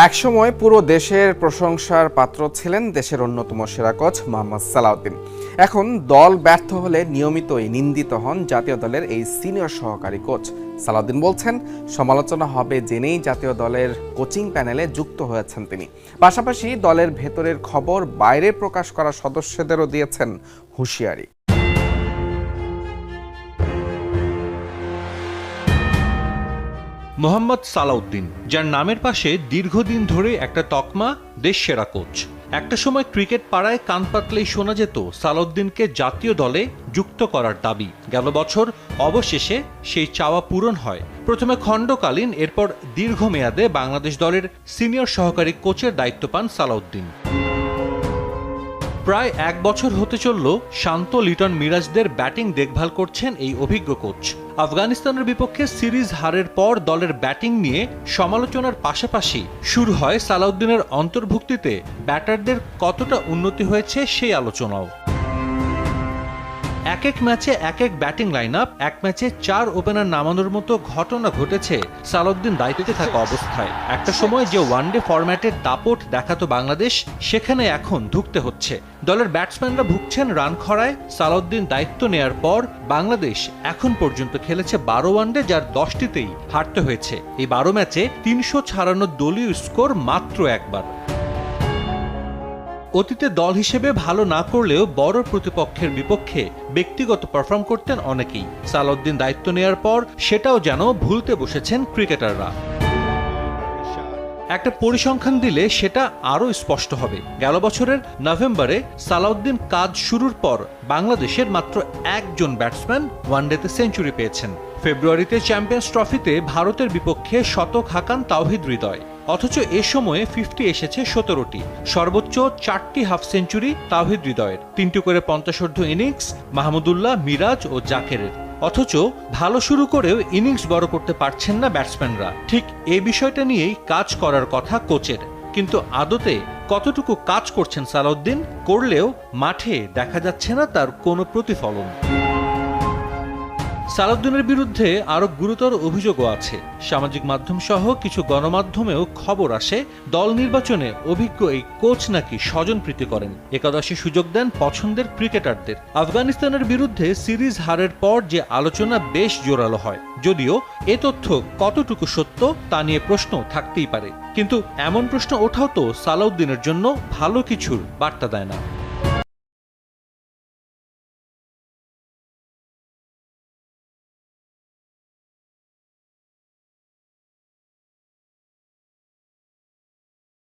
একসময় পুরো দেশের প্রশংসার পাত্র ছিলেন দেশের অন্যতম সেরা কোচ মোহাম্মদ সালাউদ্দিন। এখন দল ব্যর্থ হলে নিয়মিতই নিন্দিত হন জাতীয় দলের এই সিনিয়র সহকারী কোচ। সালাউদ্দিন বলছেন, সমালোচনা হবে জেনেই জাতীয় দলের কোচিং প্যানেলে যুক্ত হয়েছেন তিনি। পাশাপাশি দলের ভেতরের খবর বাইরে প্রকাশ করা সদস্যদেরও দিয়েছেন হুঁশিয়ারি। মোহাম্মদ সালাউদ্দিন, যার নামের পাশে দীর্ঘদিন ধরে একটা তকমা দেশ সেরা কোচ। একটা সময় ক্রিকেট পাড়ায় কান পাতলেই শোনা যেত সালাউদ্দিনকে জাতীয় দলে যুক্ত করার দাবি। গেল বছর অবশেষে সেই চাওয়া পূরণ হয়। প্রথমে খণ্ডকালীন, এরপর দীর্ঘমেয়াদে বাংলাদেশ দলের সিনিয়র সহকারী কোচের দায়িত্ব পান সালাউদ্দিন। প্রায় এক বছর হতে চলল শান্ত লিটন মিরাজদের ব্যাটিং দেখভাল করছেন এই অভিজ্ঞ কোচ। আফগানিস্তানের বিপক্ষে সিরিজ হারের পর দলের ব্যাটিং নিয়ে সমালোচনার পাশাপাশি শুরু হয় সালাউদ্দিনের অন্তর্ভুক্তিতে ব্যাটারদের কতটা উন্নতি হয়েছে সেই আলোচনাও। এক এক ম্যাচে এক এক ব্যাটিং লাইন আপ, এক ম্যাচে 4 ওপেনার নামানোর মতো ঘটনা ঘটেছে সালাউদ্দিন দায়িত্বে থাকা অবস্থায়। একটা সময় যে ওয়ানডে ফরম্যাটের দাপট দেখাতো বাংলাদেশ, সেখানে এখন ধুঁকতে হচ্ছে। দলের ব্যাটসম্যানরা ভুগছেন রান খরায়। সালাউদ্দিন দায়িত্ব নেয়ার পর বাংলাদেশ এখন পর্যন্ত খেলেছে 12 ওয়ানডে, যার 10টিতেই হারতে হয়েছে। এই 12 ম্যাচে 356 দলীয় স্কোর মাত্র একবার। অতীতে দল হিসেবে ভালো না করলেও বড় প্রতিপক্ষের বিপক্ষে ব্যক্তিগত পারফর্ম করতেন অনেকেই। সালাউদ্দিন দায়িত্ব নেয়ার পর সেটাও যেন ভুলতে বসেছেন ক্রিকেটাররা। একটা পরিসংখ্যান দিলে সেটা আরও স্পষ্ট হবে। গেল বছরের নভেম্বরে সালাউদ্দিন কাজ শুরুর পর বাংলাদেশের মাত্র একজন ব্যাটসম্যান ওয়ানডেতে সেঞ্চুরি পেয়েছেন। ফেব্রুয়ারিতে চ্যাম্পিয়ন্স ট্রফিতে ভারতের বিপক্ষে শতক হাঁকান তাওহিদ হৃদয়। অথচ এ সময়ে 50 এসেছে 17টি। সর্বোচ্চ 4টি হাফ সেঞ্চুরি তাওহিদ হৃদয়ের, 3টি করে 50 ইনিংস মাহমুদুল্লাহ, মিরাজ ও জাকেরের। অথচ ভালো শুরু করেও ইনিংস বড় করতে পারছেন না ব্যাটসম্যানরা। ঠিক এই বিষয়টা নিয়েই কাজ করার কথা কোচের, কিন্তু আদতে কতটুকু কাজ করছেন সালাউদ্দিন? করলেও মাঠে দেখা যাচ্ছে না তার কোনো প্রতিফলন। সালাউদ্দিনের বিরুদ্ধে আরো গুরুতর অভিযোগও আছে। সামাজিক মাধ্যম সহ কিছু গণমাধ্যমেও খবর আসে, দল নির্বাচনে অভিজ্ঞ এই কোচ নাকি স্বজনপ্রীতি করেন, একাদশে সুযোগ দেন পছন্দের ক্রিকেটারদের। আফগানিস্তানের বিরুদ্ধে সিরিজ হারের পর যে আলোচনা বেশ জোরালো হয়, যদিও এ তথ্য কতটুকু সত্য তা নিয়ে প্রশ্ন থাকতেই পারে। কিন্তু এমন প্রশ্ন ওঠাও তো সালাউদ্দিনের জন্য ভালো কিছুর বার্তা দেয় না।